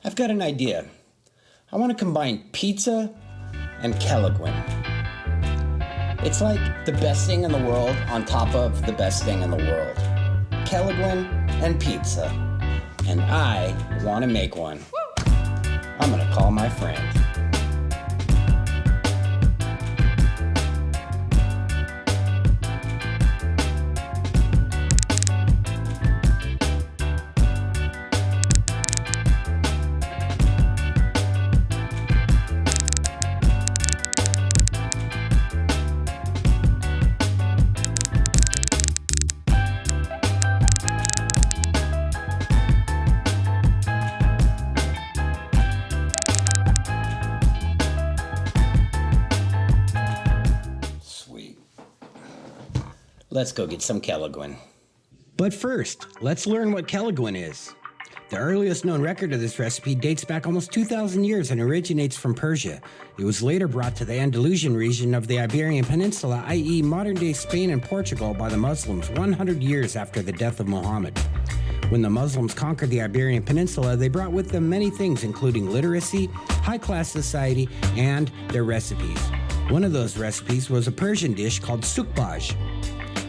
I've got an idea. I want to combine pizza and Kelaguen. It's like the best thing in the world on top of the best thing in the world. Kelaguen and pizza. And I want to make one. I'm going to call my friend. Let's go get some Kelaguen. But first, let's learn what Kelaguen is. The earliest known record of this recipe dates back almost 2,000 years and originates from Persia. It was later brought to the Andalusian region of the Iberian Peninsula, i.e. modern-day Spain and Portugal, by the Muslims 100 years after the death of Muhammad. When the Muslims conquered the Iberian Peninsula, they brought with them many things, including literacy, high-class society, and their recipes. One of those recipes was a Persian dish called sukbaj,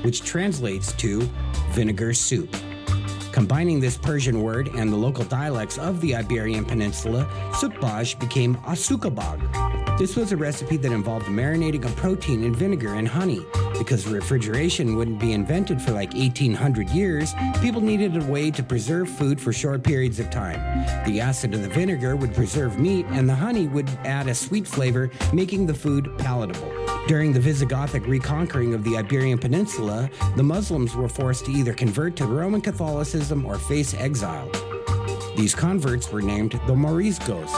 which translates to vinegar soup. Combining this Persian word and the local dialects of the Iberian Peninsula, sukbaj became asukabag. This was a recipe that involved marinating a protein in vinegar and honey. Because refrigeration wouldn't be invented for like 1,800 years, people needed a way to preserve food for short periods of time. The acid of the vinegar would preserve meat, and the honey would add a sweet flavor, making the food palatable. During the Visigothic reconquering of the Iberian Peninsula, the Muslims were forced to either convert to Roman Catholicism or face exile. These converts were named the Moriscos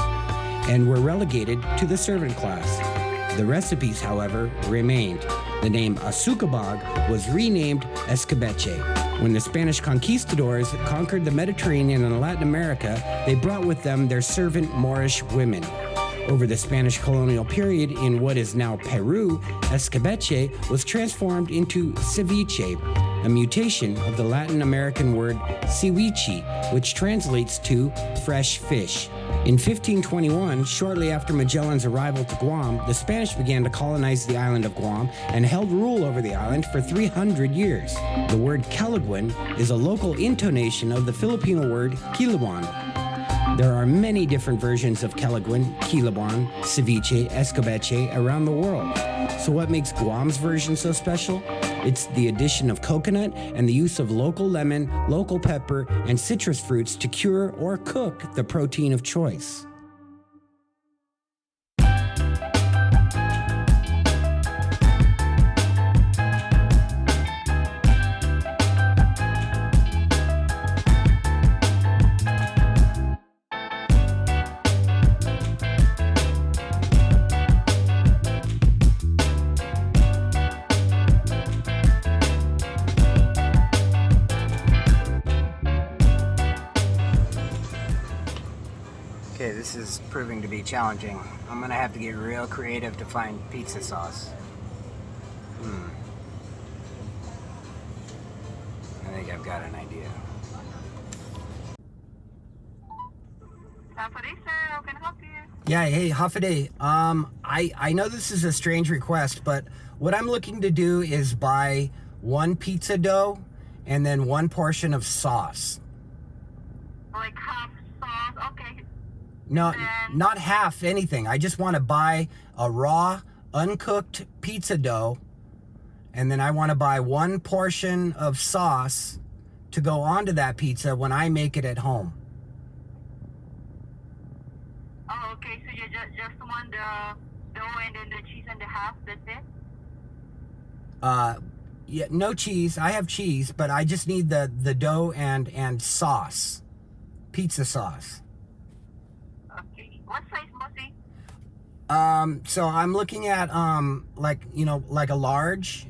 and were relegated to the servant class. The recipes, however, remained. The name asukabag was renamed escabeche. When the Spanish conquistadors conquered the Mediterranean and Latin America, they brought with them their servant Moorish women. Over the Spanish colonial period in what is now Peru, escabeche was transformed into ceviche, a mutation of the Latin American word ceviche, which translates to fresh fish. In 1521, shortly after Magellan's arrival to Guam, the Spanish began to colonize the island of Guam and held rule over the island for 300 years. The word Kelaguen is a local intonation of the Filipino word kilawan. There are many different versions of Kelaguen, kilawan, ceviche, escabeche around the world. So what makes Guam's version so special? It's the addition of coconut and the use of local lemon, local pepper, and citrus fruits to cure or cook the protein of choice. Okay, this is proving to be challenging. I'm gonna have to get real creative to find pizza sauce. I think I've got an idea. Hafade, sir, how can I help you? Yeah, hey, Hafade. I know this is a strange request, but what I'm looking to do is buy one pizza dough and then one portion of sauce. Like half sauce, okay. No, not half anything. I just want to buy a raw, uncooked pizza dough, and then I want to buy one portion of sauce to go onto that pizza when I make it at home. Oh, okay, so you just want the dough and then the cheese and the half, that's it? Yeah, no cheese. I have cheese, but I just need the dough and sauce. Pizza sauce. Okay, what size, bossy? So I'm looking at, like a large.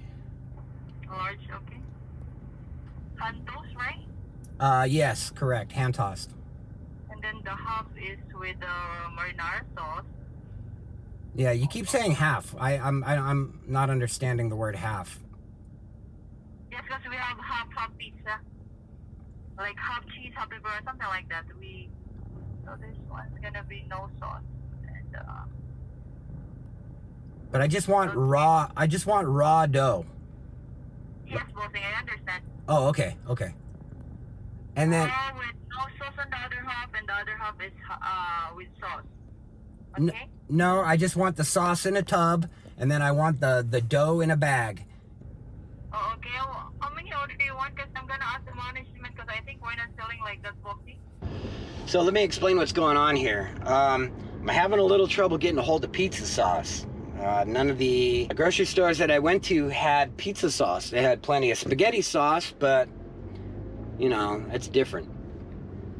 Large, okay. Hand toast, right? Yes, correct. Hand tossed. And then the half is with marinara sauce. Yeah, you keep saying half. I'm not understanding the word half. Yes, because we have half pizza. Like half cheese, half pepper, or something like that. So this one's gonna be no sauce. And But I just want raw. I just want raw dough. yes, bossing, I understand. Oh, okay, okay. And then With no sauce on the other half, and the other half is with sauce. n- Okay. no, I just want the sauce in a tub, and then I want the dough in a bag. Oh, okay. Well, how many order do you want? Because I'm gonna ask the management because I think we're not selling like that, bossy. So let me explain what's going on here. I'm having a little trouble getting a hold of pizza sauce. None of the grocery stores that I went to had pizza sauce. They had plenty of spaghetti sauce, but you know, it's different.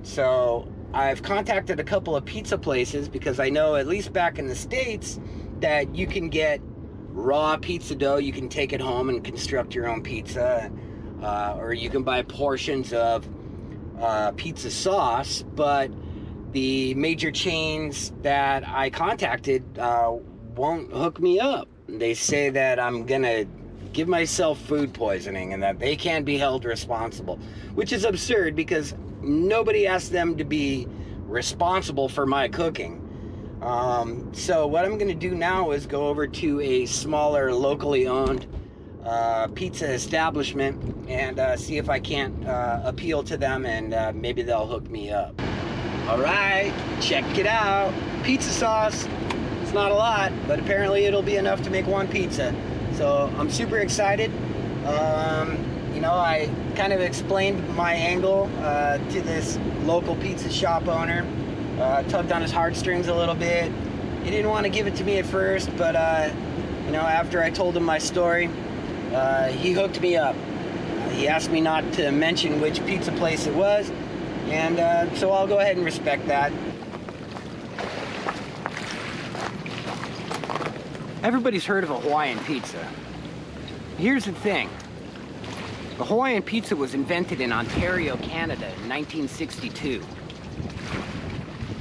So I've contacted a couple of pizza places because I know, at least back in the States, that you can get raw pizza dough. You can take it home and construct your own pizza, or you can buy portions of pizza sauce. But the major chains that I contacted won't hook me up. They say that I'm gonna give myself food poisoning and that they can't be held responsible, which is absurd because nobody asked them to be responsible for my cooking. So what I'm gonna do now is go over to a smaller, locally owned pizza establishment and see if I can't appeal to them, and maybe they'll hook me up. All right, check it out. Pizza sauce. It's not a lot, but apparently it'll be enough to make one pizza. So I'm super excited. You know, I kind of explained my angle to this local pizza shop owner. Tugged on his heartstrings a little bit. He didn't want to give it to me at first, but you know, after I told him my story, he hooked me up. He asked me not to mention which pizza place it was, and so I'll go ahead and respect that. Everybody's heard of a Hawaiian Pizza. Here's the thing. The Hawaiian Pizza was invented in Ontario, Canada in 1962.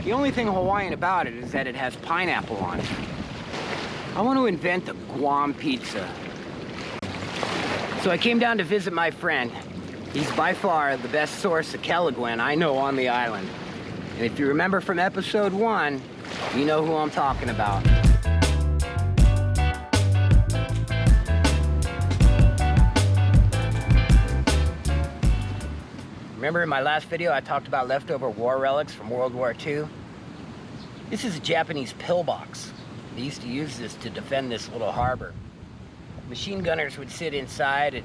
The only thing Hawaiian about it is that it has pineapple on it. I want to invent a Guam Pizza. So I came down to visit my friend. He's by far the best source of Keligwin I know on the island. And if you remember from episode 1, you know who I'm talking about. Remember in my last video I talked about leftover war relics from World War II? This is a Japanese pillbox. They used to use this to defend this little harbor. Machine gunners would sit inside and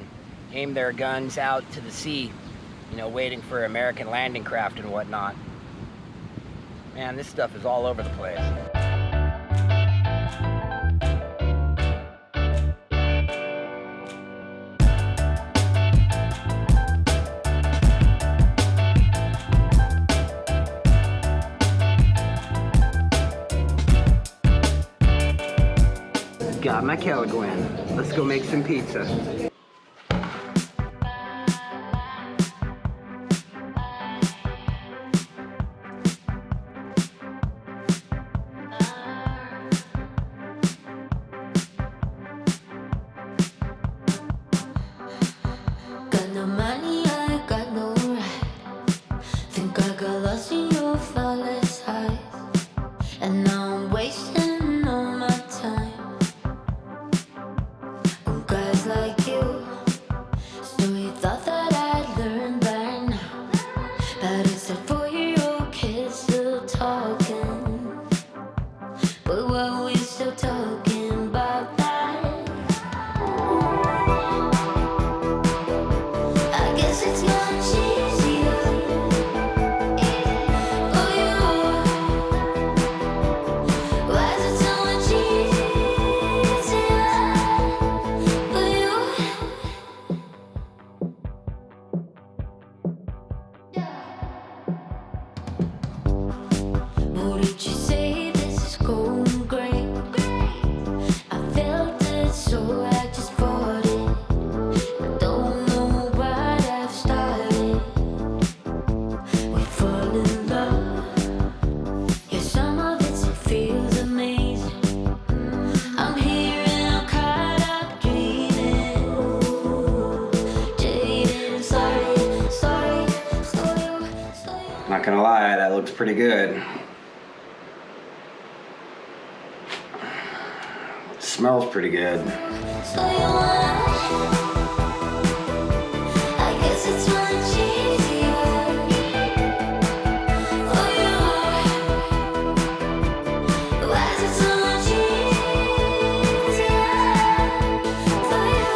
aim their guns out to the sea, you know, waiting for American landing craft and whatnot. Man, this stuff is all over the place. Got my Keligwin. Let's go make some pizza. Got no money, I got no ride. Think I got lost in your flawless eyes, and now I'm wasting all my time on guys like you. looks pretty good. It smells pretty good. So you want, I guess it's much easier for you. Why is it so much easier for you?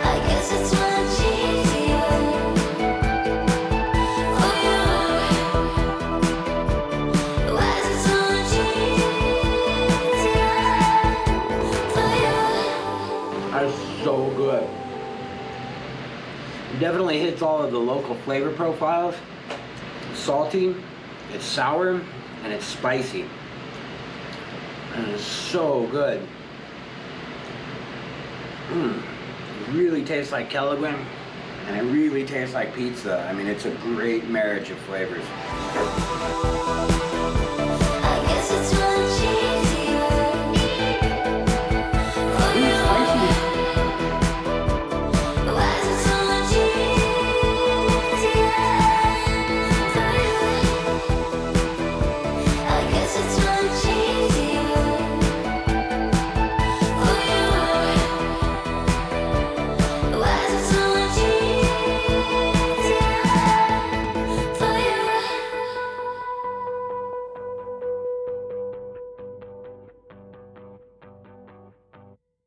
I guess it's much easier for you. Why is it so much easier for you? That's so good. It definitely hits all of the local flavor profiles. It's salty, it's sour, and it's spicy. And it's so good. It really tastes like Kelaguen, and it really tastes like pizza. I mean, it's a great marriage of flavors.